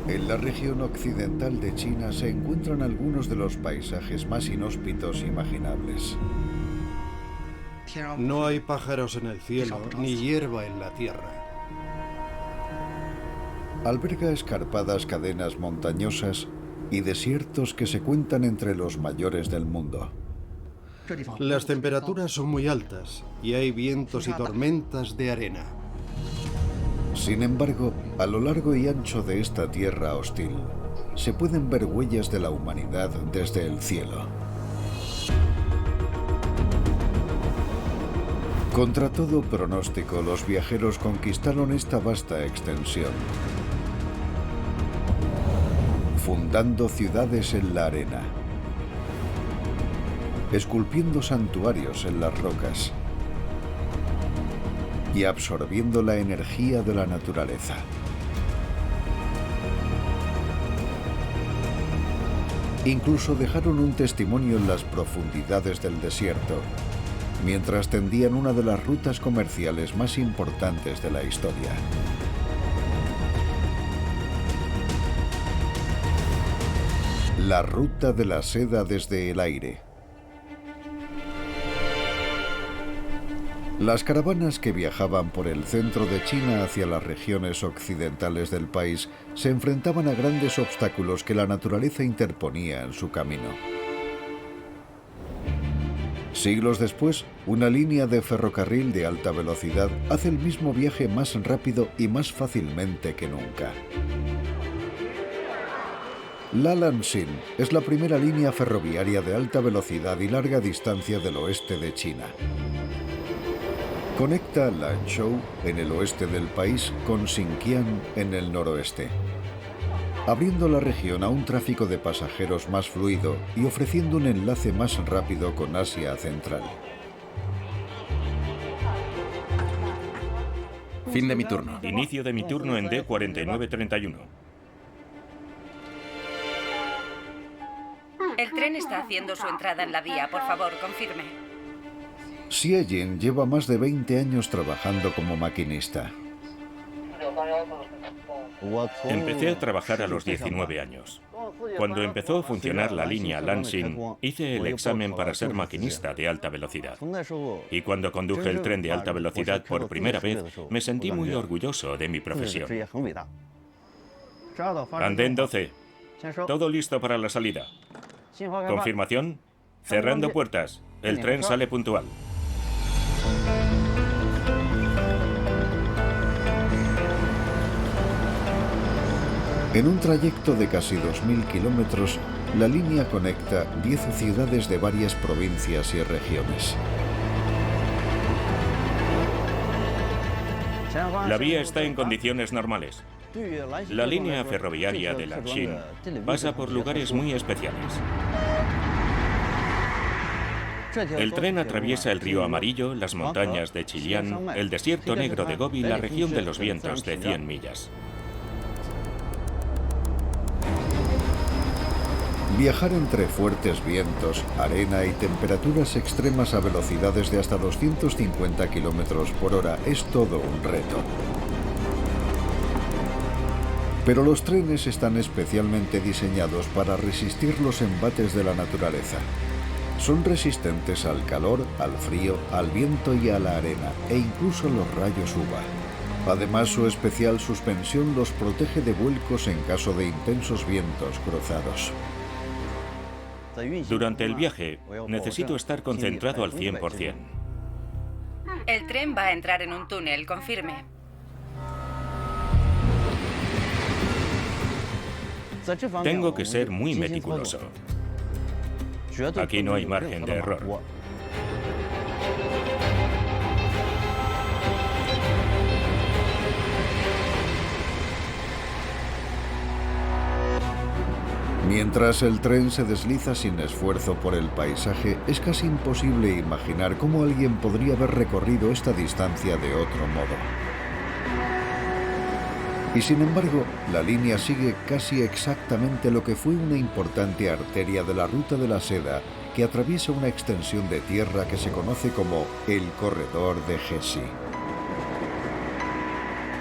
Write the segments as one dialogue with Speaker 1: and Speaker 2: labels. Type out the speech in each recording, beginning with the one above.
Speaker 1: En la región occidental de China se encuentran algunos de los paisajes más inhóspitos imaginables.
Speaker 2: No hay pájaros en el cielo, ni hierba en la tierra.
Speaker 1: Alberga escarpadas cadenas montañosas y desiertos que se cuentan entre los mayores del mundo.
Speaker 2: Las temperaturas son muy altas y hay vientos y tormentas de arena.
Speaker 1: Sin embargo, a lo largo y ancho de esta tierra hostil, se pueden ver huellas de la humanidad desde el cielo. Contra todo pronóstico, los viajeros conquistaron esta vasta extensión, fundando ciudades en la arena, esculpiendo santuarios en las rocas y absorbiendo la energía de la naturaleza. Incluso dejaron un testimonio en las profundidades del desierto, mientras tendían una de las rutas comerciales más importantes de la historia. La ruta de la seda desde el aire. Las caravanas que viajaban por el centro de China hacia las regiones occidentales del país se enfrentaban a grandes obstáculos que la naturaleza interponía en su camino. Siglos después, una línea de ferrocarril de alta velocidad hace el mismo viaje más rápido y más fácilmente que nunca. La Lanxin es la primera línea ferroviaria de alta velocidad y larga distancia del oeste de China. Conecta Lanzhou, en el oeste del país, con Xinjiang, en el noroeste, abriendo la región a un tráfico de pasajeros más fluido y ofreciendo un enlace más rápido con Asia Central.
Speaker 3: Fin de mi turno.
Speaker 4: Inicio de mi turno en D4931.
Speaker 5: El tren está haciendo su entrada en la vía. Por favor, confirme.
Speaker 1: Xie Jin lleva más de 20 años trabajando como maquinista.
Speaker 4: Empecé a trabajar a los 19 años. Cuando empezó a funcionar la línea Lanxin, hice el examen para ser maquinista de alta velocidad. Y cuando conduje el tren de alta velocidad por primera vez, me sentí muy orgulloso de mi profesión. Andén 12. Todo listo para la salida. Confirmación. Cerrando puertas. El tren sale puntual.
Speaker 1: En un trayecto de casi 2.000 kilómetros, la línea conecta 10 ciudades de varias provincias y regiones.
Speaker 4: La vía está en condiciones normales. La línea ferroviaria de Lanxin pasa por lugares muy especiales. El tren atraviesa el río Amarillo, las montañas de Chilian, el desierto negro de Gobi y la región de los vientos de 100 millas.
Speaker 1: Viajar entre fuertes vientos, arena y temperaturas extremas a velocidades de hasta 250 kilómetros por hora es todo un reto. Pero los trenes están especialmente diseñados para resistir los embates de la naturaleza. Son resistentes al calor, al frío, al viento y a la arena, e incluso a los rayos UVA. Además, su especial suspensión los protege de vuelcos en caso de intensos vientos cruzados.
Speaker 4: Durante el viaje, necesito estar concentrado al 100%.
Speaker 5: El tren va a entrar en un túnel, confirme.
Speaker 4: Tengo que ser muy meticuloso. Aquí no hay margen de error.
Speaker 1: Mientras el tren se desliza sin esfuerzo por el paisaje, es casi imposible imaginar cómo alguien podría haber recorrido esta distancia de otro modo. Y sin embargo, la línea sigue casi exactamente lo que fue una importante arteria de la ruta de la seda que atraviesa una extensión de tierra que se conoce como el Corredor de Hexi.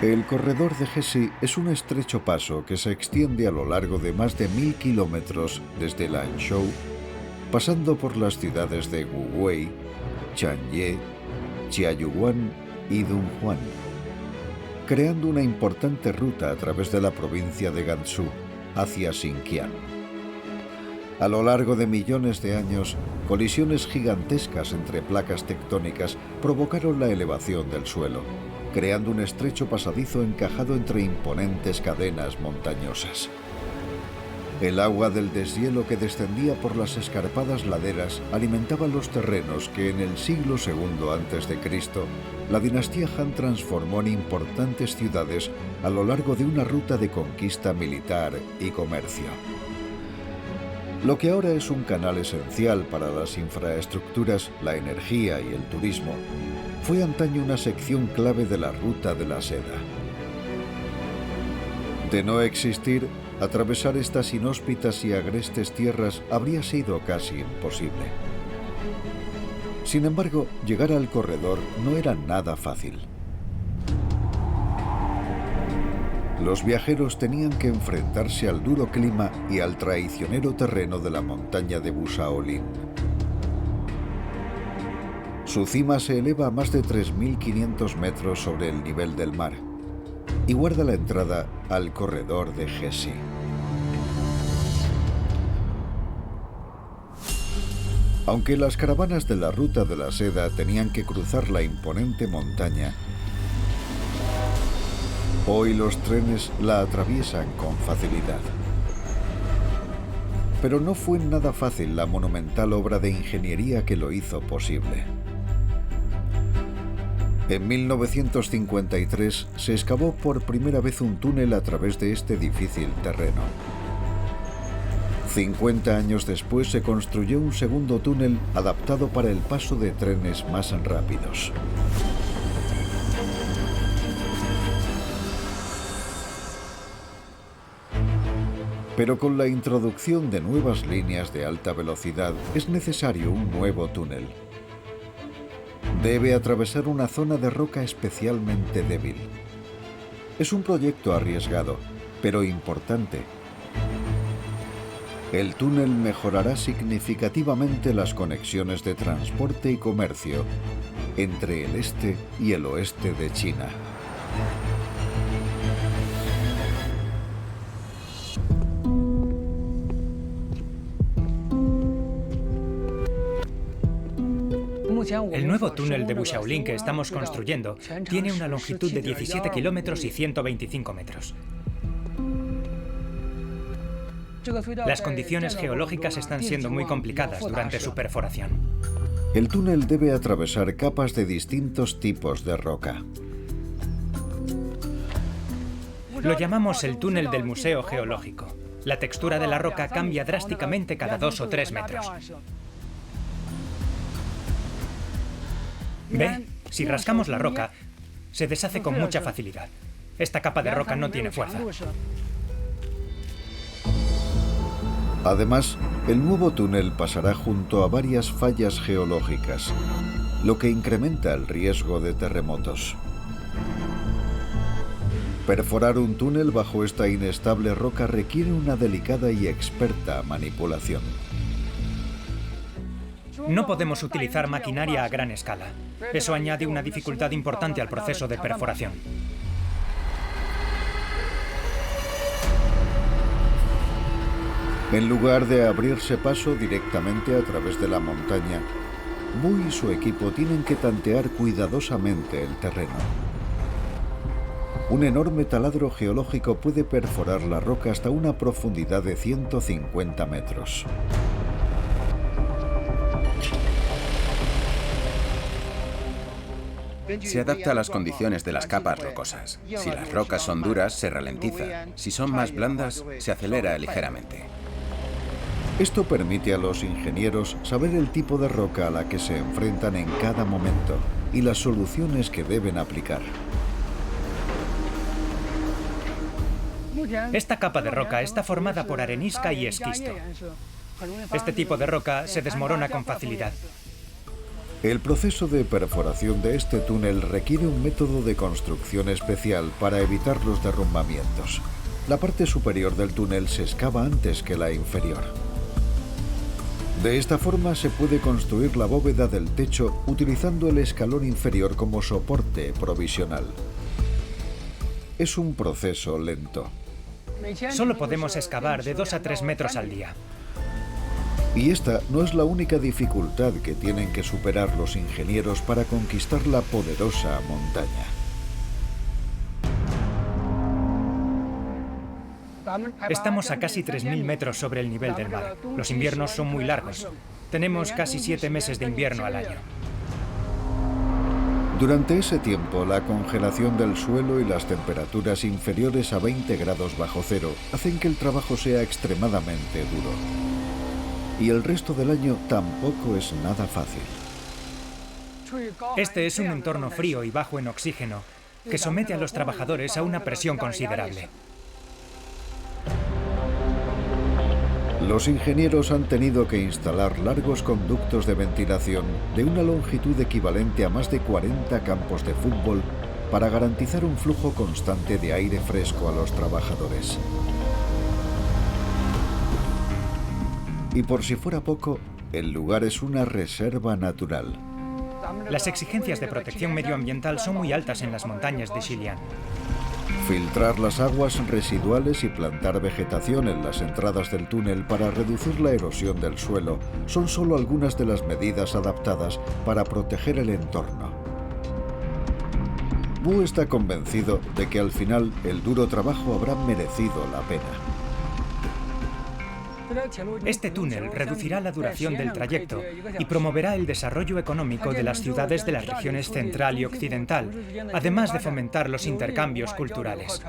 Speaker 1: El corredor de Hesse es un estrecho paso que se extiende a lo largo de más de 1000 kilómetros desde Lanzhou, pasando por las ciudades de Wuwei, Changye, Jiayuan y Dunhuan, creando una importante ruta a través de la provincia de Gansu hacia Xinjiang. A lo largo de millones de años, colisiones gigantescas entre placas tectónicas provocaron la elevación del suelo, creando un estrecho pasadizo encajado entre imponentes cadenas montañosas. El agua del deshielo que descendía por las escarpadas laderas alimentaba los terrenos que en el siglo II a.C. la dinastía Han transformó en importantes ciudades a lo largo de una ruta de conquista militar y comercio. Lo que ahora es un canal esencial para las infraestructuras, la energía y el turismo, fue antaño una sección clave de la ruta de la seda. De no existir, atravesar estas inhóspitas y agrestes tierras habría sido casi imposible. Sin embargo, llegar al corredor no era nada fácil. Los viajeros tenían que enfrentarse al duro clima y al traicionero terreno de la montaña de Busaolin. Su cima se eleva a más de 3.500 metros sobre el nivel del mar y guarda la entrada al corredor de Hesse. Aunque las caravanas de la ruta de la seda tenían que cruzar la imponente montaña, hoy los trenes la atraviesan con facilidad. Pero no fue nada fácil la monumental obra de ingeniería que lo hizo posible. En 1953 se excavó por primera vez un túnel a través de este difícil terreno. 50 años después se construyó un segundo túnel adaptado para el paso de trenes más rápidos. Pero con la introducción de nuevas líneas de alta velocidad es necesario un nuevo túnel. Debe atravesar una zona de roca especialmente débil. Es un proyecto arriesgado, pero importante. El túnel mejorará significativamente las conexiones de transporte y comercio entre el este y el oeste de China.
Speaker 3: El nuevo túnel de Busaolin que estamos construyendo tiene una longitud de 17 kilómetros y 125 metros. Las condiciones geológicas están siendo muy complicadas durante su perforación.
Speaker 1: El túnel debe atravesar capas de distintos tipos de roca.
Speaker 3: Lo llamamos el túnel del Museo Geológico. La textura de la roca cambia drásticamente cada 2 o 3 metros. ¿Ve? Si rascamos la roca, se deshace con mucha facilidad. Esta capa de roca no tiene fuerza.
Speaker 1: Además, el nuevo túnel pasará junto a varias fallas geológicas, lo que incrementa el riesgo de terremotos. Perforar un túnel bajo esta inestable roca requiere una delicada y experta manipulación.
Speaker 3: No podemos utilizar maquinaria a gran escala. Eso añade una dificultad importante al proceso de perforación.
Speaker 1: En lugar de abrirse paso directamente a través de la montaña, Wu y su equipo tienen que tantear cuidadosamente el terreno. Un enorme taladro geológico puede perforar la roca hasta una profundidad de 150 metros.
Speaker 6: Se adapta a las condiciones de las capas rocosas. Si las rocas son duras, se ralentiza. Si son más blandas, se acelera ligeramente.
Speaker 1: Esto permite a los ingenieros saber el tipo de roca a la que se enfrentan en cada momento y las soluciones que deben aplicar.
Speaker 3: Esta capa de roca está formada por arenisca y esquisto. Este tipo de roca se desmorona con facilidad.
Speaker 1: El proceso de perforación de este túnel requiere un método de construcción especial para evitar los derrumbamientos. La parte superior del túnel se excava antes que la inferior. De esta forma se puede construir la bóveda del techo utilizando el escalón inferior como soporte provisional. Es un proceso lento.
Speaker 3: Solo podemos excavar de 2 a 3 metros al día.
Speaker 1: Y esta no es la única dificultad que tienen que superar los ingenieros para conquistar la poderosa montaña.
Speaker 3: Estamos a casi 3.000 metros sobre el nivel del mar. Los inviernos son muy largos. Tenemos casi 7 meses de invierno al año.
Speaker 1: Durante ese tiempo, la congelación del suelo y las temperaturas inferiores a 20 grados bajo cero hacen que el trabajo sea extremadamente duro. Y el resto del año tampoco es nada fácil.
Speaker 3: Este es un entorno frío y bajo en oxígeno, que somete a los trabajadores a una presión considerable.
Speaker 1: Los ingenieros han tenido que instalar largos conductos de ventilación de una longitud equivalente a más de 40 campos de fútbol para garantizar un flujo constante de aire fresco a los trabajadores. Y por si fuera poco, el lugar es una reserva natural.
Speaker 3: Las exigencias de protección medioambiental son muy altas en las montañas de Xiliang.
Speaker 1: Filtrar las aguas residuales y plantar vegetación en las entradas del túnel para reducir la erosión del suelo son solo algunas de las medidas adaptadas para proteger el entorno. Wu está convencido de que al final el duro trabajo habrá merecido la pena.
Speaker 3: Este túnel reducirá la duración del trayecto y promoverá el desarrollo económico de las ciudades de las regiones central y occidental, además de fomentar los intercambios culturales.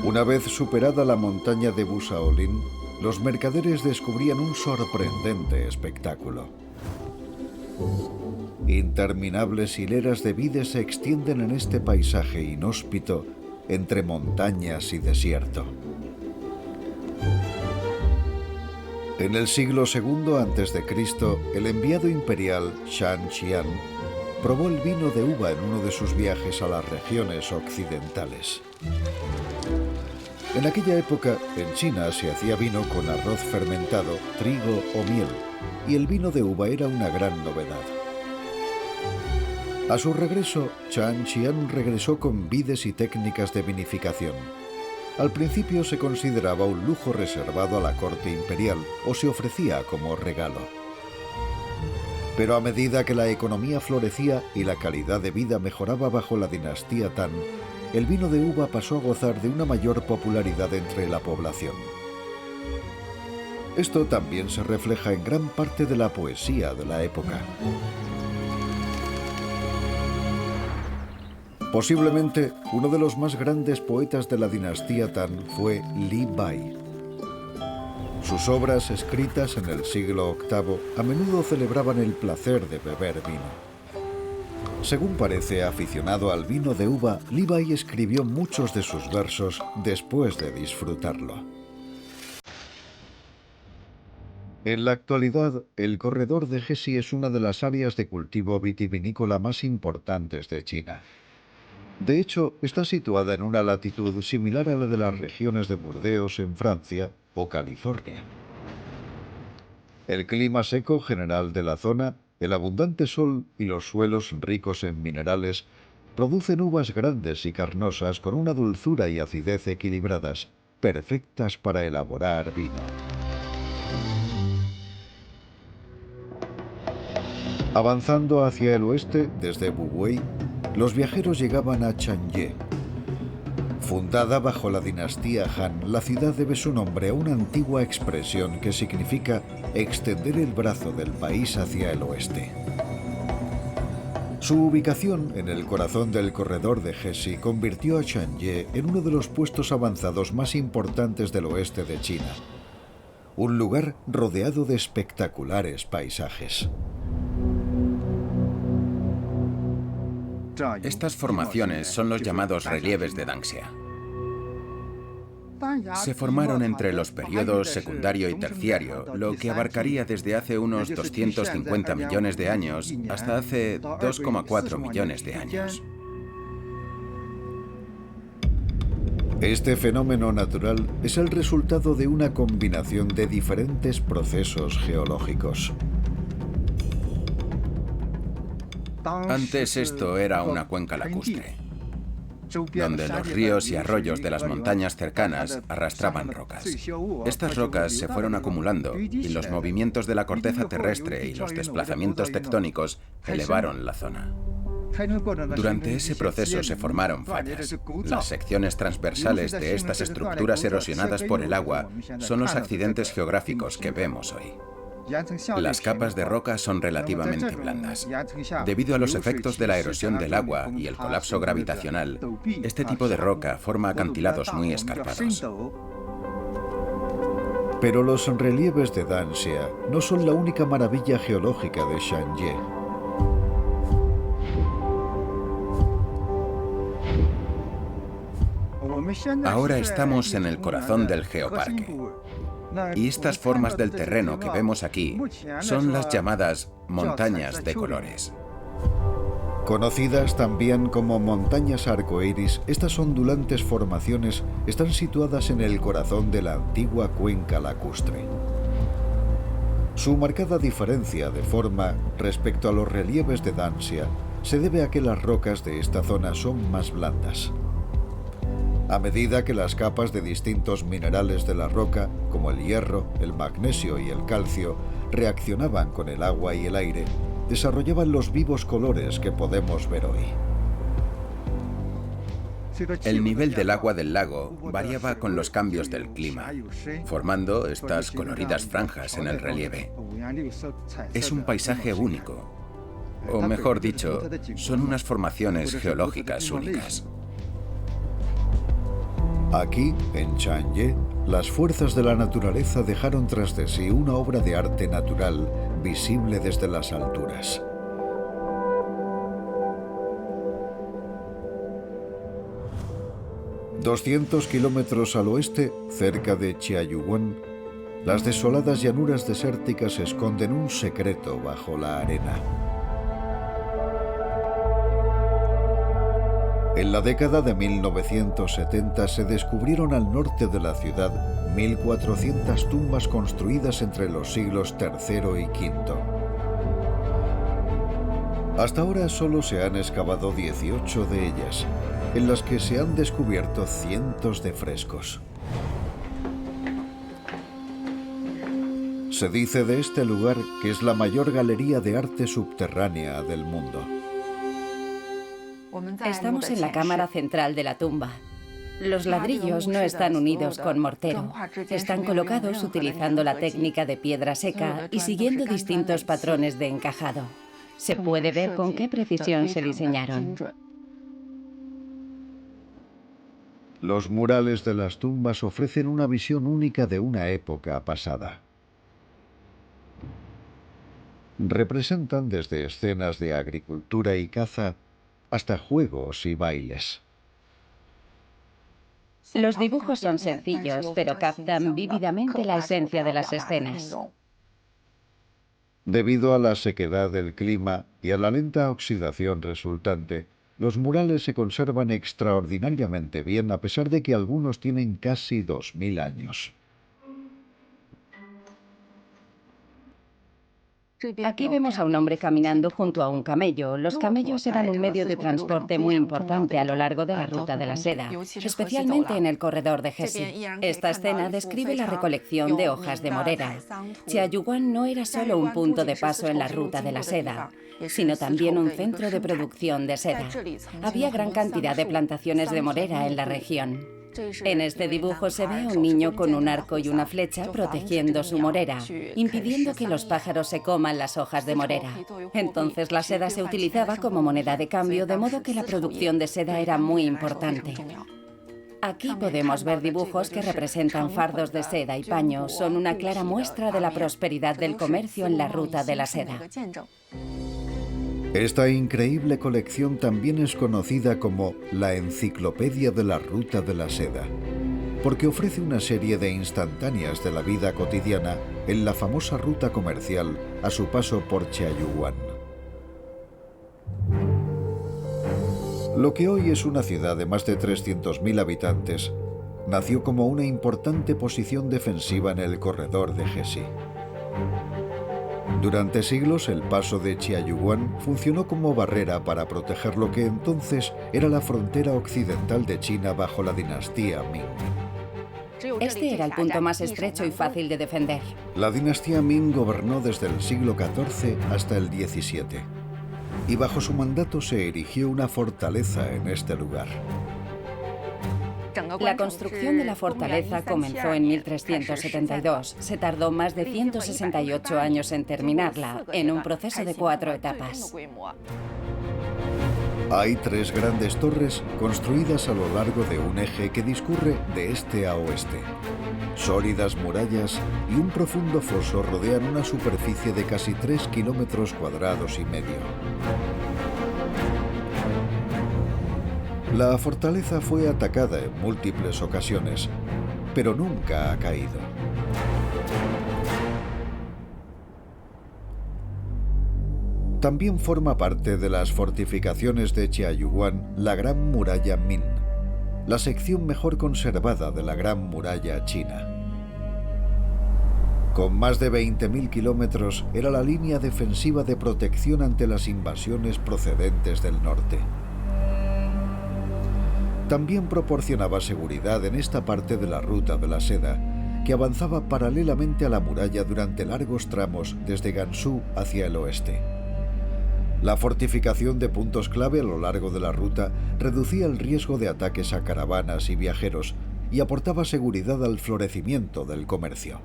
Speaker 1: Una vez superada la montaña de Busaolin, los mercaderes descubrían un sorprendente espectáculo. Interminables hileras de vides se extienden en este paisaje inhóspito entre montañas y desierto. En el siglo II a.C., el enviado imperial Shan Qian probó el vino de uva en uno de sus viajes a las regiones occidentales. En aquella época, en China se hacía vino con arroz fermentado, trigo o miel, y el vino de uva era una gran novedad. A su regreso, Shan Qian regresó con vides y técnicas de vinificación. Al principio se consideraba un lujo reservado a la corte imperial o se ofrecía como regalo. Pero a medida que la economía florecía y la calidad de vida mejoraba bajo la dinastía Tang, el vino de uva pasó a gozar de una mayor popularidad entre la población. Esto también se refleja en gran parte de la poesía de la época. Posiblemente uno de los más grandes poetas de la dinastía Tang fue Li Bai. Sus obras, escritas en el siglo VIII, a menudo celebraban el placer de beber vino. Según parece aficionado al vino de uva, Li Bai escribió muchos de sus versos después de disfrutarlo. En la actualidad, el corredor de Hesi es una de las áreas de cultivo vitivinícola más importantes de China. De hecho, está situada en una latitud similar a la de las regiones de Burdeos en Francia o California. El clima seco general de la zona, el abundante sol y los suelos ricos en minerales producen uvas grandes y carnosas con una dulzura y acidez equilibradas, perfectas para elaborar vino. Avanzando hacia el oeste desde Wuwei, los viajeros llegaban a Changye. Fundada bajo la dinastía Han, la ciudad debe su nombre a una antigua expresión que significa extender el brazo del país hacia el oeste. Su ubicación en el corazón del corredor de Hesi convirtió a Changye en uno de los puestos avanzados más importantes del oeste de China. Un lugar rodeado de espectaculares paisajes.
Speaker 6: Estas formaciones son los llamados relieves de Danxia. Se formaron entre los periodos secundario y terciario, lo que abarcaría desde hace unos 250 millones de años hasta hace 2,4 millones de años.
Speaker 1: Este fenómeno natural es el resultado de una combinación de diferentes procesos geológicos.
Speaker 6: Antes esto era una cuenca lacustre, donde los ríos y arroyos de las montañas cercanas arrastraban rocas. Estas rocas se fueron acumulando y los movimientos de la corteza terrestre y los desplazamientos tectónicos elevaron la zona. Durante ese proceso se formaron fallas. Las secciones transversales de estas estructuras erosionadas por el agua son los accidentes geográficos que vemos hoy. Las capas de roca son relativamente blandas. Debido a los efectos de la erosión del agua y el colapso gravitacional, este tipo de roca forma acantilados muy escarpados.
Speaker 1: Pero los relieves de Danxia no son la única maravilla geológica de Shanye.
Speaker 6: Ahora estamos en el corazón del geoparque. Y estas formas del terreno que vemos aquí son las llamadas montañas de colores.
Speaker 1: Conocidas también como montañas arcoíris, estas ondulantes formaciones están situadas en el corazón de la antigua cuenca lacustre. Su marcada diferencia de forma respecto a los relieves de Danxia se debe a que las rocas de esta zona son más blandas. A medida que las capas de distintos minerales de la roca, como el hierro, el magnesio y el calcio, reaccionaban con el agua y el aire, desarrollaban los vivos colores que podemos ver hoy.
Speaker 6: El nivel del agua del lago variaba con los cambios del clima, formando estas coloridas franjas en el relieve. Es un paisaje único, o mejor dicho, son unas formaciones geológicas únicas.
Speaker 1: Aquí, en Shanye, las fuerzas de la naturaleza dejaron tras de sí una obra de arte natural visible desde las alturas. «200 kilómetros al oeste, cerca de Chiayuguán, las desoladas llanuras desérticas esconden un secreto bajo la arena. En la década de 1970 se descubrieron al norte de la ciudad 1.400 tumbas construidas entre los siglos III y V. Hasta ahora solo se han excavado 18 de ellas, en las que se han descubierto cientos de frescos. Se dice de este lugar que es la mayor galería de arte subterránea del mundo.
Speaker 5: Estamos en la cámara central de la tumba. Los ladrillos no están unidos con mortero. Están colocados utilizando la técnica de piedra seca y siguiendo distintos patrones de encajado. Se puede ver con qué precisión se diseñaron.
Speaker 1: Los murales de las tumbas ofrecen una visión única de una época pasada. Representan desde escenas de agricultura y caza hasta juegos y bailes.
Speaker 5: Los dibujos son sencillos, pero captan vívidamente la esencia de las escenas.
Speaker 1: Debido a la sequedad del clima y a la lenta oxidación resultante, los murales se conservan extraordinariamente bien, a pesar de que algunos tienen casi 2000 años.
Speaker 5: Aquí vemos a un hombre caminando junto a un camello. Los camellos eran un medio de transporte muy importante a lo largo de la ruta de la seda, especialmente en el corredor de Gezi. Esta escena describe la recolección de hojas de morera. Chiayuguán no era solo un punto de paso en la ruta de la seda, sino también un centro de producción de seda. Había gran cantidad de plantaciones de morera en la región. En este dibujo se ve a un niño con un arco y una flecha protegiendo su morera, impidiendo que los pájaros se coman las hojas de morera. Entonces la seda se utilizaba como moneda de cambio, de modo que la producción de seda era muy importante. Aquí podemos ver dibujos que representan fardos de seda y paño. Son una clara muestra de la prosperidad del comercio en la ruta de la seda.
Speaker 1: Esta increíble colección también es conocida como la Enciclopedia de la Ruta de la Seda. porque ofrece una serie de instantáneas de la vida cotidiana en la famosa ruta comercial a su paso por Chiaoyuan. Lo que hoy es una ciudad de más de 300.000 habitantes, nació como una importante posición defensiva en el corredor de Hesi. Durante siglos, el paso de Chiaoyuan funcionó como barrera para proteger lo que entonces era la frontera occidental de China bajo la dinastía Ming.
Speaker 5: Este era el punto más estrecho y fácil de defender.
Speaker 1: La dinastía Ming gobernó desde el siglo XIV hasta el XVII, y bajo su mandato se erigió una fortaleza en este lugar.
Speaker 5: La construcción de la fortaleza comenzó en 1372. Se tardó más de 168 años en terminarla, en un proceso de 4 etapas.
Speaker 1: Hay 3 grandes torres construidas a lo largo de un eje que discurre de este a oeste. Sólidas murallas y un profundo foso rodean una superficie de casi 3 kilómetros cuadrados y medio. La fortaleza fue atacada en múltiples ocasiones, pero nunca ha caído. También forma parte de las fortificaciones de Chiaoyuan la Gran Muralla Min, la sección mejor conservada de la Gran Muralla China. Con más de 20.000 kilómetros, era la línea defensiva de protección ante las invasiones procedentes del norte. También proporcionaba seguridad en esta parte de la Ruta de la Seda, que avanzaba paralelamente a la muralla durante largos tramos desde Gansu hacia el oeste. La fortificación de puntos clave a lo largo de la ruta reducía el riesgo de ataques a caravanas y viajeros y aportaba seguridad al florecimiento del comercio.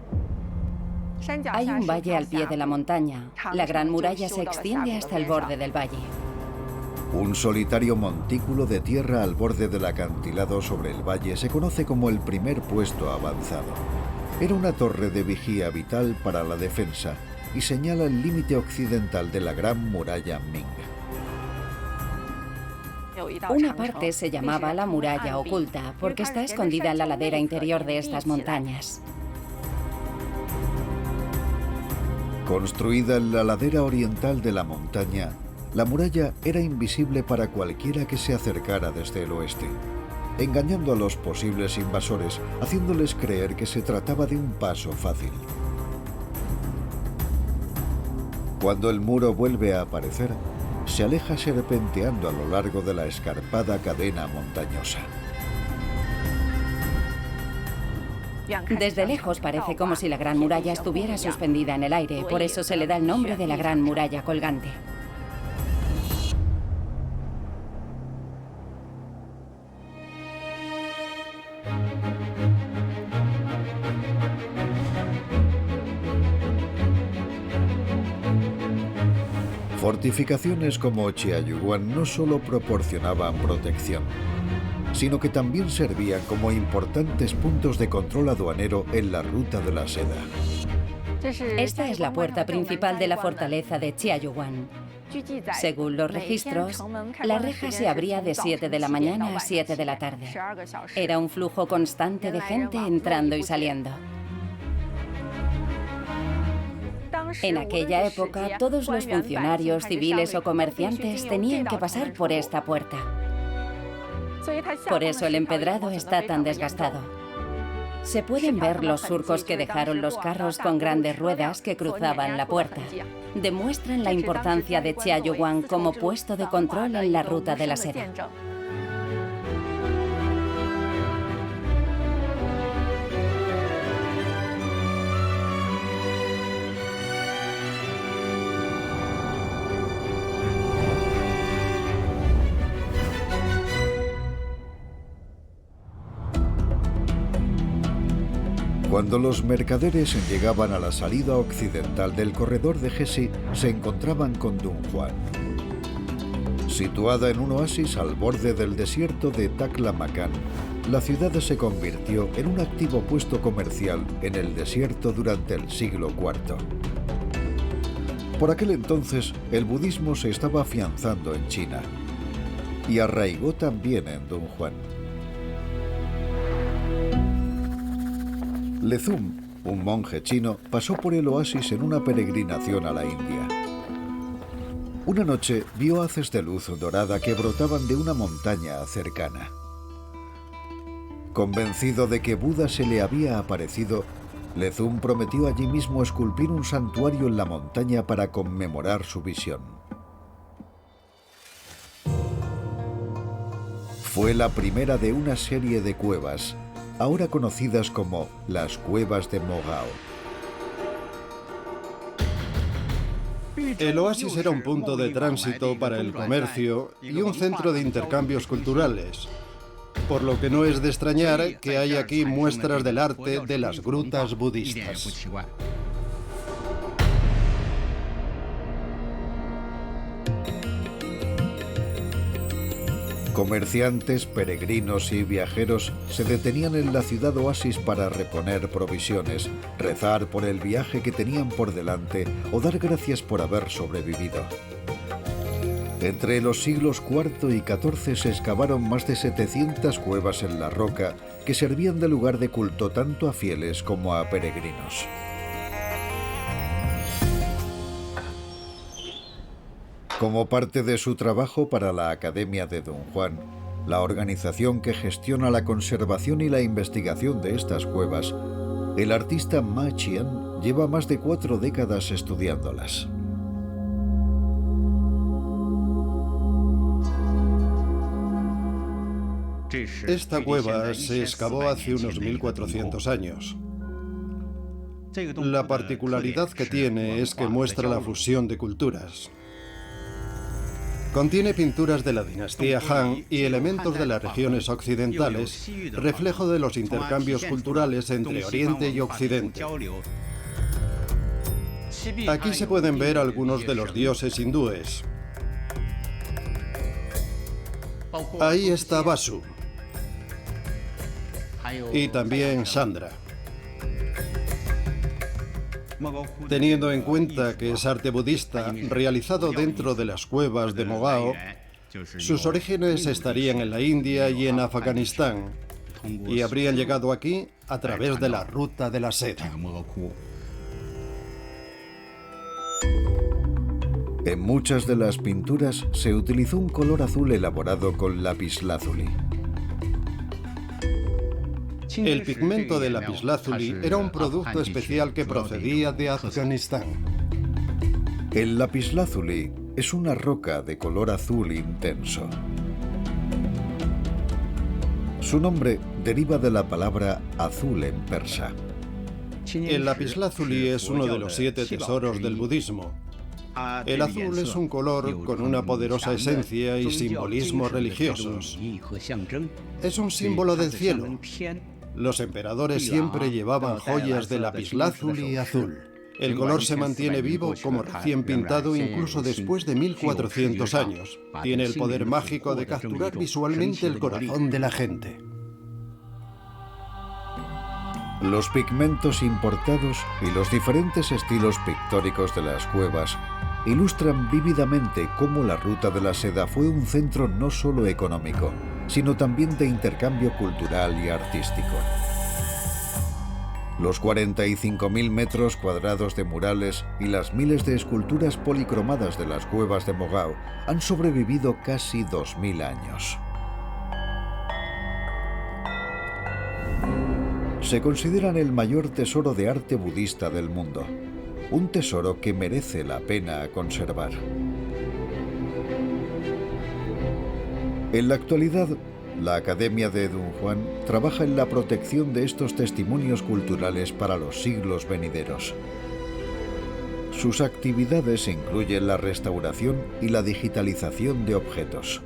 Speaker 5: Hay un valle al pie de la montaña. La Gran Muralla se extiende hasta el borde del valle.
Speaker 1: Un solitario montículo de tierra al borde del acantilado sobre el valle se conoce como el primer puesto avanzado. Era una torre de vigía vital para la defensa y señala el límite occidental de la Gran Muralla Ming.
Speaker 5: Una parte se llamaba la Muralla Oculta porque está escondida en la ladera interior de estas montañas.
Speaker 1: Construida en la ladera oriental de la montaña, la muralla era invisible para cualquiera que se acercara desde el oeste, engañando a los posibles invasores, haciéndoles creer que se trataba de un paso fácil. Cuando el muro vuelve a aparecer, se aleja serpenteando a lo largo de la escarpada cadena montañosa.
Speaker 5: Desde lejos parece como si la Gran Muralla estuviera suspendida en el aire, por eso se le da el nombre de la Gran Muralla Colgante.
Speaker 1: Fortificaciones como Chiaoyuan no solo proporcionaban protección, sino que también servían como importantes puntos de control aduanero en la Ruta de la Seda.
Speaker 5: Esta es la puerta principal de la fortaleza de Chiaoyuan. Según los registros, la reja se abría de 7 de la mañana a 7 de la tarde. Era un flujo constante de gente entrando y saliendo. En aquella época, todos los funcionarios, civiles o comerciantes tenían que pasar por esta puerta. Por eso el empedrado está tan desgastado. Se pueden ver los surcos que dejaron los carros con grandes ruedas que cruzaban la puerta. Demuestran la importancia de Chiaoyuan como puesto de control en la Ruta de la Seda.
Speaker 1: Cuando los mercaderes llegaban a la salida occidental del corredor de Hesi, se encontraban con Dunhuan. Situada en un oasis al borde del desierto de Taklamakan, la ciudad se convirtió en un activo puesto comercial en el desierto durante el siglo IV. Por aquel entonces, el budismo se estaba afianzando en China y arraigó también en Dunhuan. Lezum, un monje chino, pasó por el oasis en una peregrinación a la India. Una noche vio haces de luz dorada que brotaban de una montaña cercana. Convencido de que Buda se le había aparecido, Lezum prometió allí mismo esculpir un santuario en la montaña para conmemorar su visión. Fue la primera de una serie de cuevas, ahora conocidas como las Cuevas de Mogao.
Speaker 2: El oasis era un punto de tránsito para el comercio y un centro de intercambios culturales, por lo que no es de extrañar que hay aquí muestras del arte de las grutas budistas.
Speaker 1: Comerciantes, peregrinos y viajeros se detenían en la ciudad oasis para reponer provisiones, rezar por el viaje que tenían por delante o dar gracias por haber sobrevivido. Entre los siglos IV y XIV se excavaron más de 700 cuevas en la roca que servían de lugar de culto tanto a fieles como a peregrinos. Como parte de su trabajo para la Academia de Dunhuang, la organización que gestiona la conservación y la investigación de estas cuevas, el artista Ma Qian lleva más de 4 décadas estudiándolas.
Speaker 2: Esta cueva se excavó hace unos 1400 años. La particularidad que tiene es que muestra la fusión de culturas. Contiene pinturas de la dinastía Han y elementos de las regiones occidentales, reflejo de los intercambios culturales entre Oriente y Occidente. Aquí se pueden ver algunos de los dioses hindúes. Ahí está Vasu. Y también Chandra. Teniendo en cuenta que es arte budista realizado dentro de las cuevas de Mogao, sus orígenes estarían en la India y en Afganistán, y habrían llegado aquí a través de la ruta de la seda.
Speaker 1: En muchas de las pinturas se utilizó un color azul elaborado con lapislázuli.
Speaker 2: El pigmento de lapislázuli era un producto especial que procedía de Afganistán.
Speaker 1: El lapislázuli es una roca de color azul intenso. Su nombre deriva de la palabra azul en persa.
Speaker 2: El lapislázuli es uno de los 7 tesoros del budismo. El azul es un color con una poderosa esencia y simbolismos religiosos. Es un símbolo del cielo. Los emperadores siempre llevaban joyas de lapislázuli azul. El color se mantiene vivo como recién pintado incluso después de 1400 años. Tiene el poder mágico de capturar visualmente el corazón de la gente.
Speaker 1: Los pigmentos importados y los diferentes estilos pictóricos de las cuevas ilustran vívidamente cómo la Ruta de la Seda fue un centro no solo económico, sino también de intercambio cultural y artístico. Los 45.000 metros cuadrados de murales y las miles de esculturas policromadas de las cuevas de Mogao han sobrevivido casi 2000 años. Se consideran el mayor tesoro de arte budista del mundo, un tesoro que merece la pena conservar. En la actualidad, la Academia de Dunhuang trabaja en la protección de estos testimonios culturales para los siglos venideros. Sus actividades incluyen la restauración y la digitalización de objetos.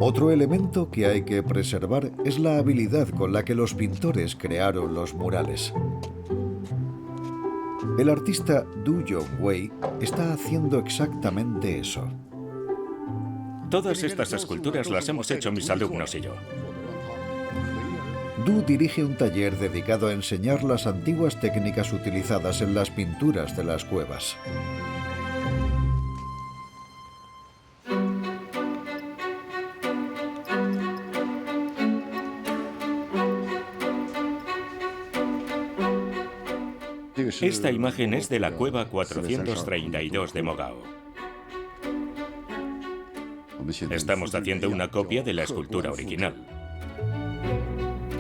Speaker 1: Otro elemento que hay que preservar es la habilidad con la que los pintores crearon los murales. El artista Du Yongwei está haciendo exactamente eso.
Speaker 4: Todas estas esculturas las hemos hecho mis alumnos y yo.
Speaker 1: Du dirige un taller dedicado a enseñar las antiguas técnicas utilizadas en las pinturas de las cuevas.
Speaker 4: Esta imagen es de la cueva 432 de Mogao. Estamos haciendo una copia de la escultura original.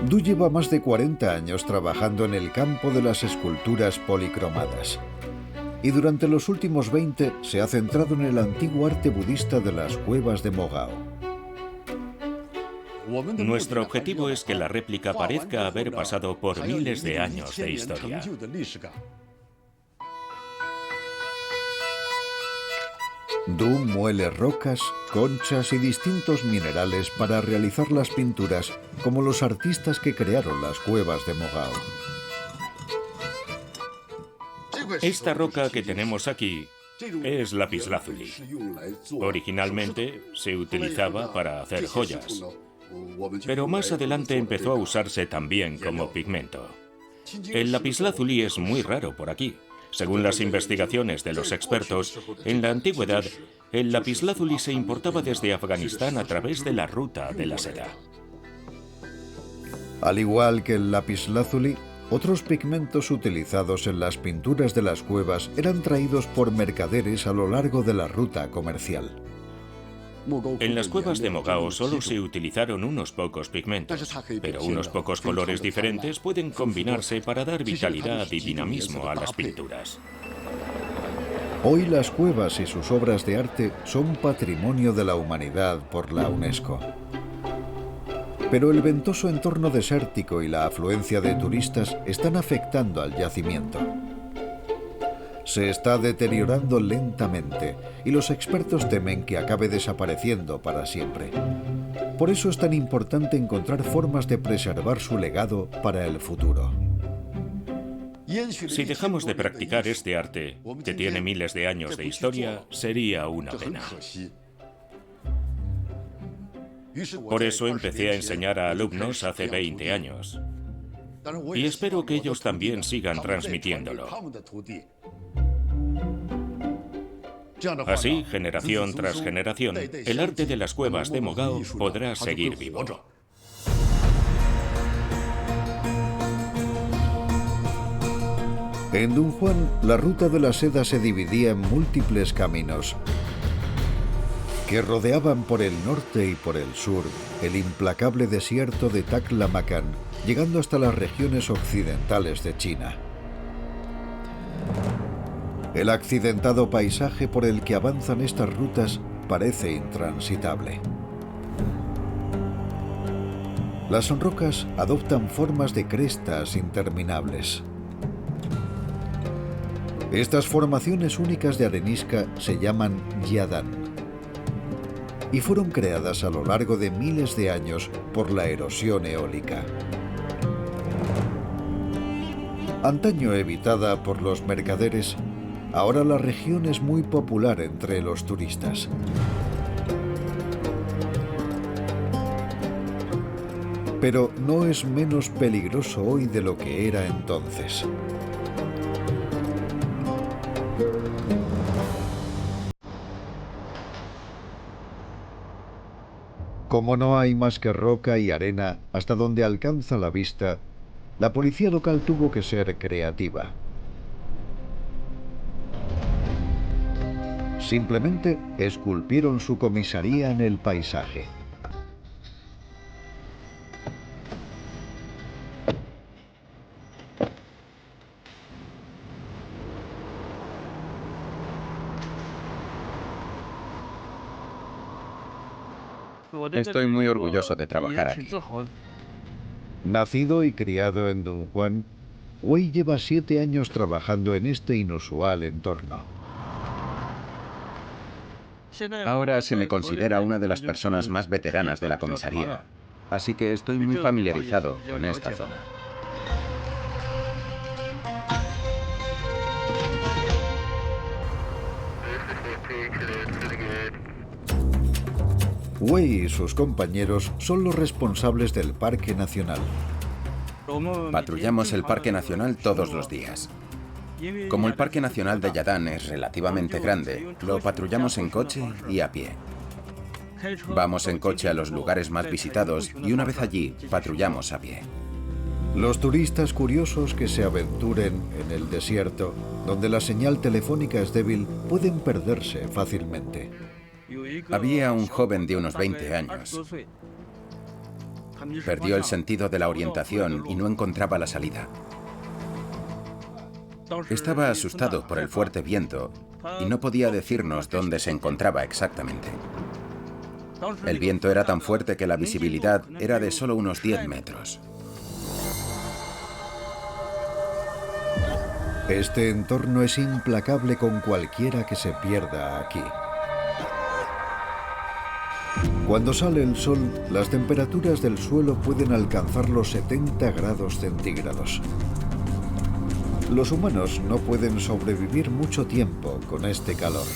Speaker 1: Du lleva más de 40 años trabajando en el campo de las esculturas policromadas. Y durante los últimos 20 se ha centrado en el antiguo arte budista de las cuevas de Mogao.
Speaker 4: Nuestro objetivo es que la réplica parezca haber pasado por miles de años de historia.
Speaker 1: Du muele rocas, conchas y distintos minerales para realizar las pinturas, como los artistas que crearon las cuevas de Mogao.
Speaker 4: Esta roca que tenemos aquí es lapislázuli. Originalmente se utilizaba para hacer joyas, pero más adelante empezó a usarse también como pigmento. El lapislázuli es muy raro por aquí. Según las investigaciones de los expertos, en la antigüedad, el lapislázuli se importaba desde Afganistán a través de la ruta de la seda.
Speaker 1: Al igual que el lapislázuli, otros pigmentos utilizados en las pinturas de las cuevas eran traídos por mercaderes a lo largo de la ruta comercial.
Speaker 4: En las cuevas de Mogao solo se utilizaron unos pocos pigmentos, pero unos pocos colores diferentes pueden combinarse para dar vitalidad y dinamismo a las pinturas.
Speaker 1: Hoy las cuevas y sus obras de arte son patrimonio de la humanidad por la UNESCO. Pero el ventoso entorno desértico y la afluencia de turistas están afectando al yacimiento. Se está deteriorando lentamente y los expertos temen que acabe desapareciendo para siempre. Por eso es tan importante encontrar formas de preservar su legado para el futuro.
Speaker 4: Si dejamos de practicar este arte, que tiene miles de años de historia, sería una pena. Por eso empecé a enseñar a alumnos hace 20 años. Y espero que ellos también sigan transmitiéndolo. Así, generación tras generación, el arte de las cuevas de Mogao podrá seguir vivo.
Speaker 1: En Dunhuang, la ruta de la seda se dividía en múltiples caminos que rodeaban por el norte y por el sur el implacable desierto de Taklamakan, llegando hasta las regiones occidentales de China. El accidentado paisaje por el que avanzan estas rutas parece intransitable. Las rocas adoptan formas de crestas interminables. Estas formaciones únicas de arenisca se llaman yadan y fueron creadas a lo largo de miles de años por la erosión eólica. Antaño evitada por los mercaderes, ahora la región es muy popular entre los turistas. Pero no es menos peligroso hoy de lo que era entonces. Como no hay más que roca y arena hasta donde alcanza la vista, la policía local tuvo que ser creativa. Simplemente esculpieron su comisaría en el paisaje.
Speaker 6: Estoy muy orgulloso de trabajar aquí.
Speaker 1: Nacido y criado en Dunhuang, Wei lleva 7 años trabajando en este inusual entorno.
Speaker 6: Ahora se me considera una de las personas más veteranas de la comisaría, así que estoy muy familiarizado con esta zona.
Speaker 1: Wei y sus compañeros son los responsables del Parque Nacional.
Speaker 6: Patrullamos el Parque Nacional todos los días. Como el Parque Nacional de Yadan es relativamente grande, lo patrullamos en coche y a pie. Vamos en coche a los lugares más visitados y una vez allí, patrullamos a pie.
Speaker 1: Los turistas curiosos que se aventuren en el desierto, donde la señal telefónica es débil, pueden perderse fácilmente.
Speaker 6: Había un joven de unos 20 años. Perdió el sentido de la orientación y no encontraba la salida. Estaba asustado por el fuerte viento y no podía decirnos dónde se encontraba exactamente. El viento era tan fuerte que la visibilidad era de solo unos 10 metros.
Speaker 1: Este entorno es implacable con cualquiera que se pierda aquí. Cuando sale el sol, las temperaturas del suelo pueden alcanzar los 70 grados centígrados. Los humanos no pueden sobrevivir mucho tiempo con este calor.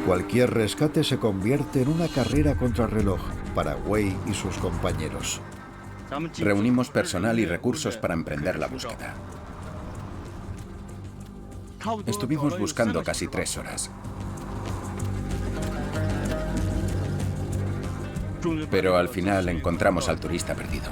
Speaker 1: Cualquier rescate se convierte en una carrera contrarreloj para Wei y sus compañeros.
Speaker 6: Reunimos personal y recursos para emprender la búsqueda. Estuvimos buscando casi 3 horas. Pero al final encontramos al turista perdido.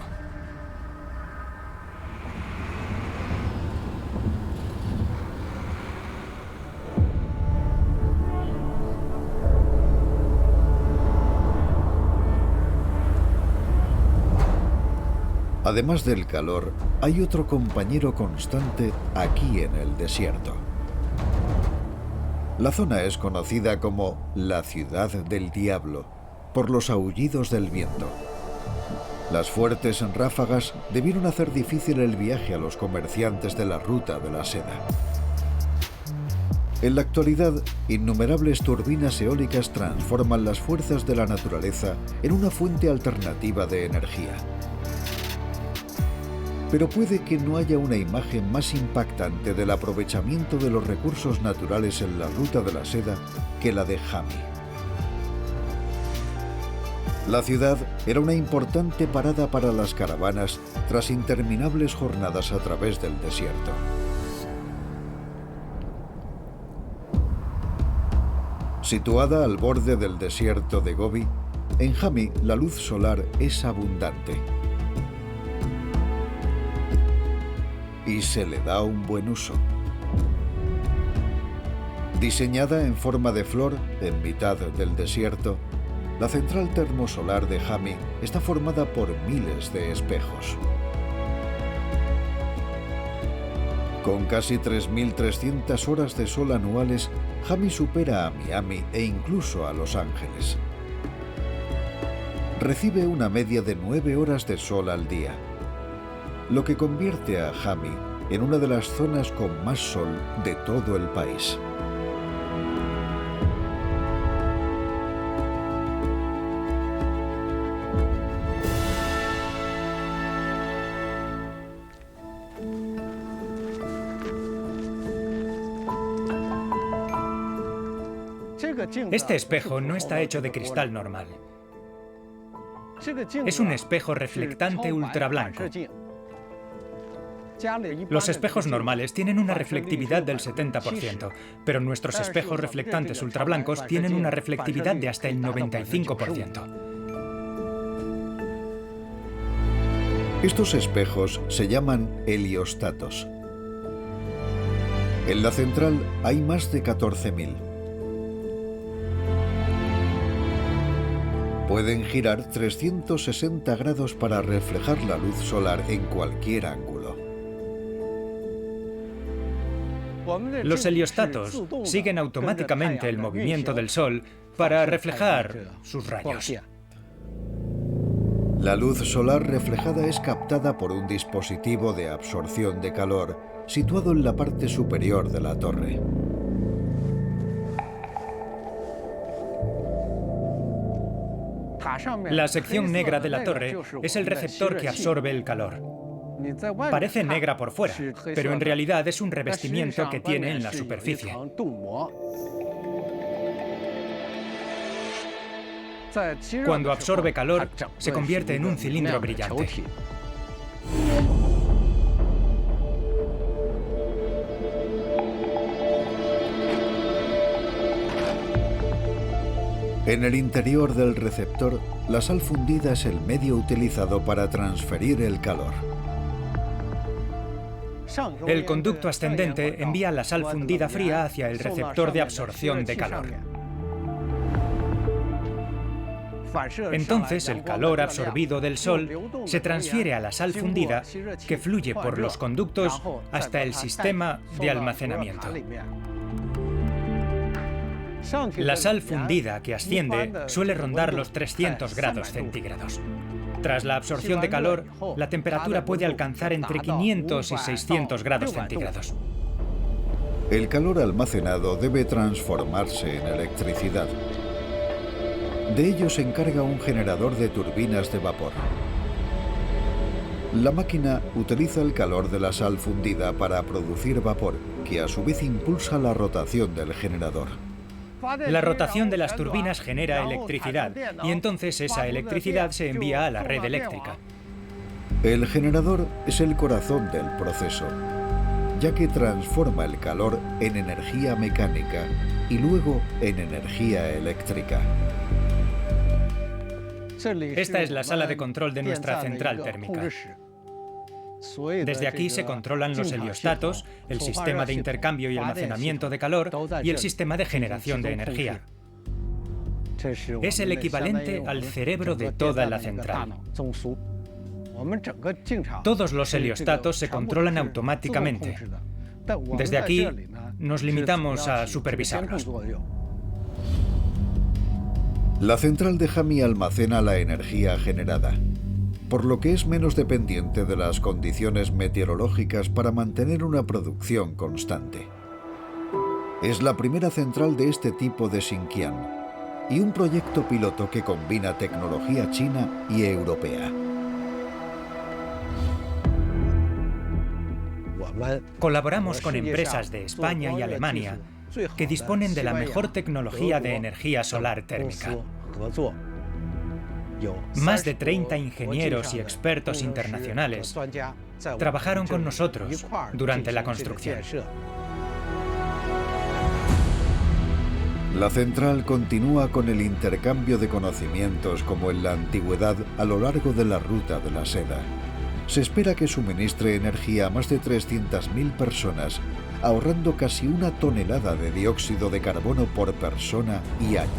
Speaker 1: Además del calor, hay otro compañero constante aquí en el desierto. La zona es conocida como la Ciudad del Diablo, por los aullidos del viento. Las fuertes ráfagas debieron hacer difícil el viaje a los comerciantes de la ruta de la seda. En la actualidad, innumerables turbinas eólicas transforman las fuerzas de la naturaleza en una fuente alternativa de energía. Pero puede que no haya una imagen más impactante del aprovechamiento de los recursos naturales en la ruta de la seda que la de Hami. La ciudad era una importante parada para las caravanas tras interminables jornadas a través del desierto. Situada al borde del desierto de Gobi, en Hami la luz solar es abundante. Y se le da un buen uso. Diseñada en forma de flor en mitad del desierto, la central termosolar de Hami está formada por miles de espejos. Con casi 3.300 horas de sol anuales, Hami supera a Miami e incluso a Los Ángeles. Recibe una media de 9 horas de sol al día, lo que convierte a Hami en una de las zonas con más sol de todo el país.
Speaker 3: Este espejo no está hecho de cristal normal. Es un espejo reflectante ultrablanco. Los espejos normales tienen una reflectividad del 70%, pero nuestros espejos reflectantes ultrablancos tienen una reflectividad de hasta el 95%.
Speaker 1: Estos espejos se llaman heliostatos. En la central hay más de 14.000. Pueden girar 360 grados para reflejar la luz solar en cualquier ángulo.
Speaker 3: Los heliostatos siguen automáticamente el movimiento del Sol para reflejar sus rayos.
Speaker 1: La luz solar reflejada es captada por un dispositivo de absorción de calor situado en la parte superior de la torre.
Speaker 3: La sección negra de la torre es el receptor que absorbe el calor. Parece negra por fuera, pero en realidad es un revestimiento que tiene en la superficie. Cuando absorbe calor, se convierte en un cilindro brillante.
Speaker 1: En el interior del receptor, la sal fundida es el medio utilizado para transferir el calor.
Speaker 3: El conducto ascendente envía la sal fundida fría hacia el receptor de absorción de calor. Entonces, el calor absorbido del Sol se transfiere a la sal fundida, que fluye por los conductos hasta el sistema de almacenamiento. La sal fundida que asciende suele rondar los 300 grados centígrados. Tras la absorción de calor, la temperatura puede alcanzar entre 500 y 600 grados centígrados.
Speaker 1: El calor almacenado debe transformarse en electricidad. De ello se encarga un generador de turbinas de vapor. La máquina utiliza el calor de la sal fundida para producir vapor, que a su vez impulsa la rotación del generador.
Speaker 3: La rotación de las turbinas genera electricidad y entonces esa electricidad se envía a la red eléctrica.
Speaker 1: El generador es el corazón del proceso, ya que transforma el calor en energía mecánica y luego en energía eléctrica.
Speaker 3: Esta es la sala de control de nuestra central térmica. Desde aquí se controlan los heliostatos, el sistema de intercambio y almacenamiento de calor y el sistema de generación de energía. Es el equivalente al cerebro de toda la central. Todos los heliostatos se controlan automáticamente. Desde aquí nos limitamos a supervisarlos.
Speaker 1: La central de Hami almacena la energía generada, por lo que es menos dependiente de las condiciones meteorológicas para mantener una producción constante. Es la primera central de este tipo de Xinjiang y un proyecto piloto que combina tecnología china y europea.
Speaker 3: Colaboramos con empresas de España y Alemania que disponen de la mejor tecnología de energía solar térmica. Más de 30 ingenieros y expertos internacionales trabajaron con nosotros durante la construcción.
Speaker 1: La central continúa con el intercambio de conocimientos como en la antigüedad a lo largo de la ruta de la seda. Se espera que suministre energía a más de 300.000 personas, ahorrando casi 1 tonelada de dióxido de carbono por persona y año.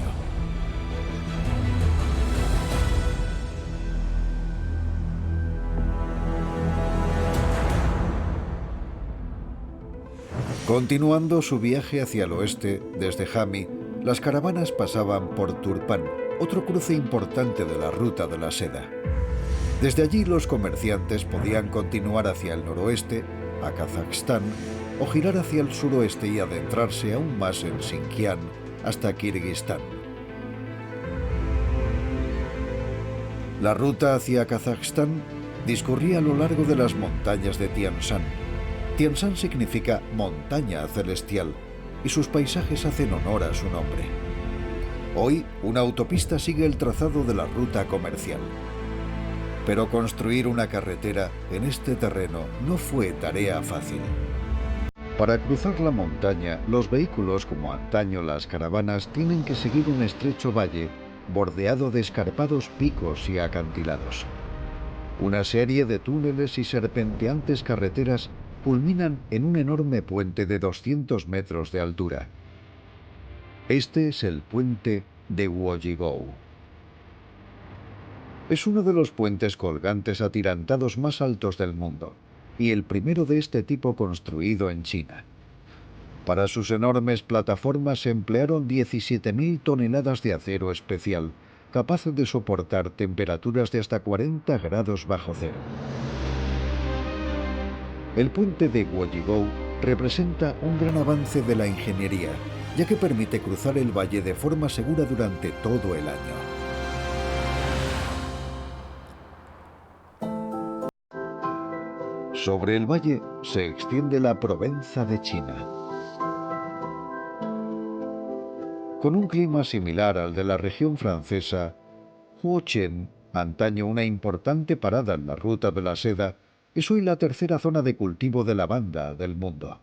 Speaker 1: Continuando su viaje hacia el oeste, desde Hami, las caravanas pasaban por Turpan, otro cruce importante de la ruta de la seda. Desde allí los comerciantes podían continuar hacia el noroeste, a Kazajstán, o girar hacia el suroeste y adentrarse aún más en Xinjiang, hasta Kirguistán. La ruta hacia Kazajstán discurría a lo largo de las montañas de Tian Shan. Tian Shan significa montaña celestial y sus paisajes hacen honor a su nombre. Hoy, una autopista sigue el trazado de la ruta comercial. Pero construir una carretera en este terreno no fue tarea fácil. Para cruzar la montaña, los vehículos, como antaño las caravanas, tienen que seguir un estrecho valle bordeado de escarpados picos y acantilados. Una serie de túneles y serpenteantes carreteras culminan en un enorme puente de 200 metros de altura. Este es el puente de Huoyigou. Es uno de los puentes colgantes atirantados más altos del mundo, y el primero de este tipo construido en China. Para sus enormes plataformas se emplearon 17.000 toneladas de acero especial, capaz de soportar temperaturas de hasta 40 grados bajo cero. El puente de Huoyigou representa un gran avance de la ingeniería, ya que permite cruzar el valle de forma segura durante todo el año. Sobre el valle se extiende la Provenza de China. Con un clima similar al de la región francesa, Huochen, antaño una importante parada en la ruta de la seda, es hoy la tercera zona de cultivo de lavanda del mundo.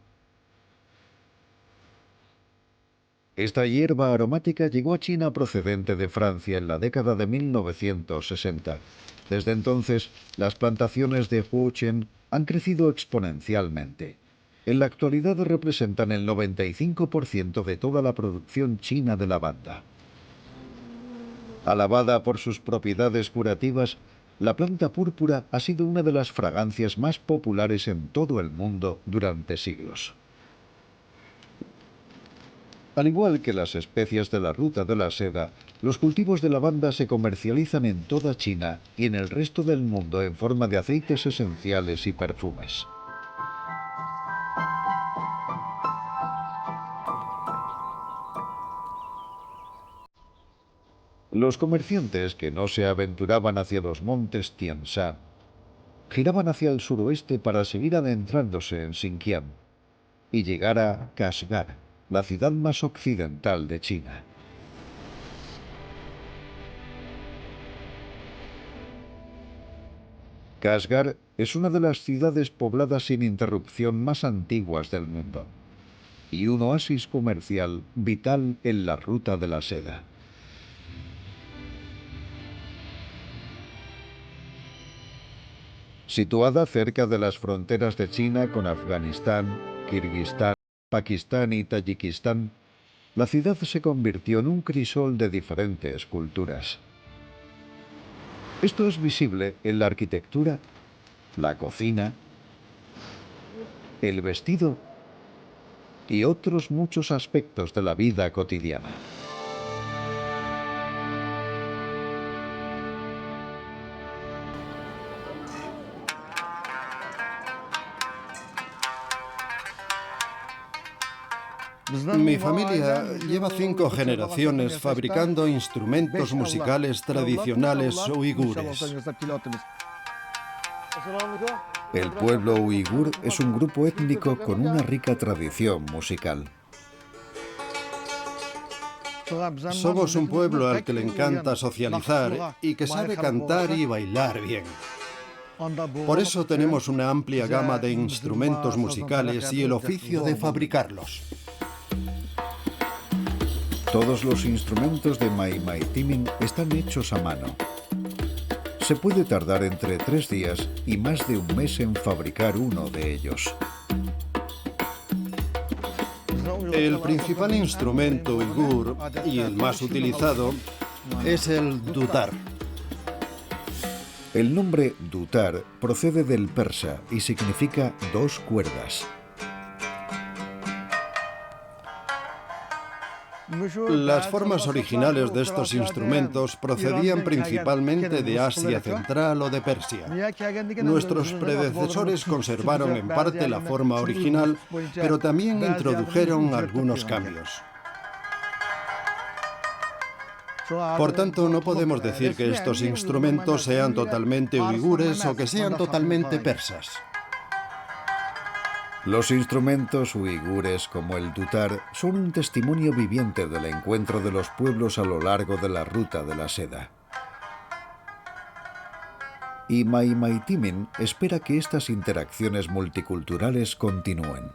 Speaker 1: Esta hierba aromática llegó a China procedente de Francia en la década de 1960. Desde entonces, las plantaciones de Huocheng han crecido exponencialmente. En la actualidad representan el 95% de toda la producción china de lavanda. Alabada por sus propiedades curativas, la planta púrpura ha sido una de las fragancias más populares en todo el mundo durante siglos. Al igual que las especias de la ruta de la seda, los cultivos de lavanda se comercializan en toda China y en el resto del mundo en forma de aceites esenciales y perfumes. Los comerciantes que no se aventuraban hacia los montes Tian Shan giraban hacia el suroeste para seguir adentrándose en Xinjiang y llegar a Kashgar, la ciudad más occidental de China. Kashgar es una de las ciudades pobladas sin interrupción más antiguas del mundo y un oasis comercial vital en la ruta de la seda. Situada cerca de las fronteras de China con Afganistán, Kirguistán, Pakistán y Tayikistán, la ciudad se convirtió en un crisol de diferentes culturas. Esto es visible en la arquitectura, la cocina, el vestido y otros muchos aspectos de la vida cotidiana.
Speaker 2: Mi familia lleva 5 generaciones fabricando instrumentos musicales tradicionales uigures.
Speaker 1: El pueblo uigur es un grupo étnico con una rica tradición musical.
Speaker 2: Somos un pueblo al que le encanta socializar y que sabe cantar y bailar bien. Por eso tenemos una amplia gama de instrumentos musicales y el oficio de fabricarlos.
Speaker 1: Todos los instrumentos de Ma'ima'timin están hechos a mano. Se puede tardar entre 3 días y más de un mes en fabricar uno de ellos.
Speaker 2: El principal instrumento uigur y el más utilizado es el dutar.
Speaker 1: El nombre dutar procede del persa y significa 2 cuerdas.
Speaker 2: Las formas originales de estos instrumentos procedían principalmente de Asia Central o de Persia. Nuestros predecesores conservaron en parte la forma original, pero también introdujeron algunos cambios. Por tanto, no podemos decir que estos instrumentos sean totalmente uigures o que sean totalmente persas.
Speaker 1: Los instrumentos uigures como el dutar son un testimonio viviente del encuentro de los pueblos a lo largo de la ruta de la seda. Y Ma'ima'timin espera que estas interacciones multiculturales continúen.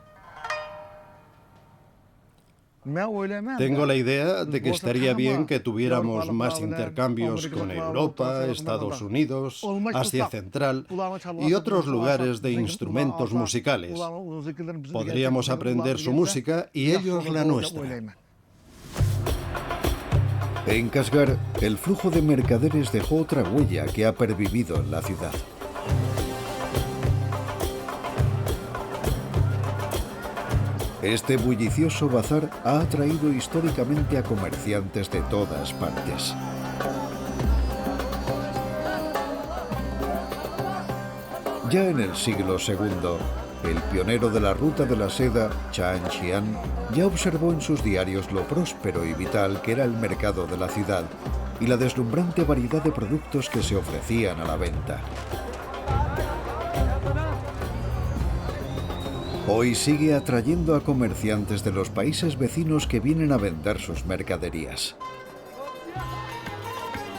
Speaker 2: Tengo la idea de que estaría bien que tuviéramos más intercambios con Europa, Estados Unidos, Asia Central y otros lugares de instrumentos musicales. Podríamos aprender su música y ellos la nuestra.
Speaker 1: En Kashgar, el flujo de mercaderes dejó otra huella que ha pervivido en la ciudad. Este bullicioso bazar ha atraído históricamente a comerciantes de todas partes. Ya en el siglo II, el pionero de la ruta de la seda, Chan Xian, ya observó en sus diarios lo próspero y vital que era el mercado de la ciudad y la deslumbrante variedad de productos que se ofrecían a la venta. Hoy sigue atrayendo a comerciantes de los países vecinos que vienen a vender sus mercaderías.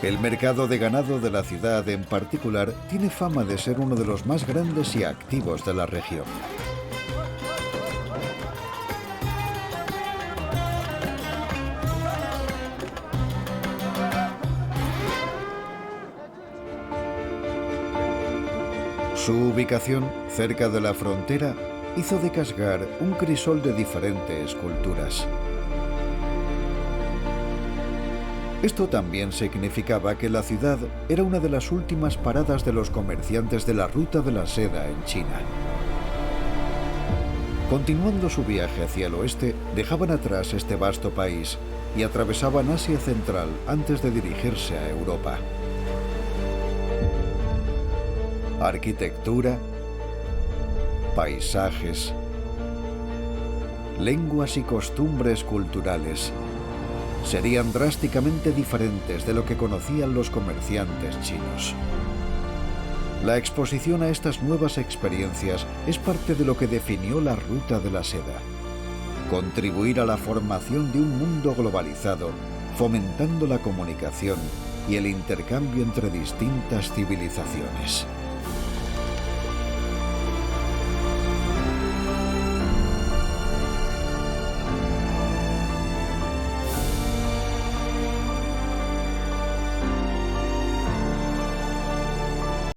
Speaker 1: El mercado de ganado de la ciudad en particular tiene fama de ser uno de los más grandes y activos de la región. Su ubicación, cerca de la frontera, hizo de Kashgar un crisol de diferentes culturas. Esto también significaba que la ciudad era una de las últimas paradas de los comerciantes de la ruta de la seda en China. Continuando su viaje hacia el oeste, dejaban atrás este vasto país y atravesaban Asia Central antes de dirigirse a Europa. Arquitectura, paisajes, lenguas y costumbres culturales serían drásticamente diferentes de lo que conocían los comerciantes chinos. La exposición a estas nuevas experiencias es parte de lo que definió la ruta de la seda. Contribuir a la formación de un mundo globalizado, fomentando la comunicación y el intercambio entre distintas civilizaciones.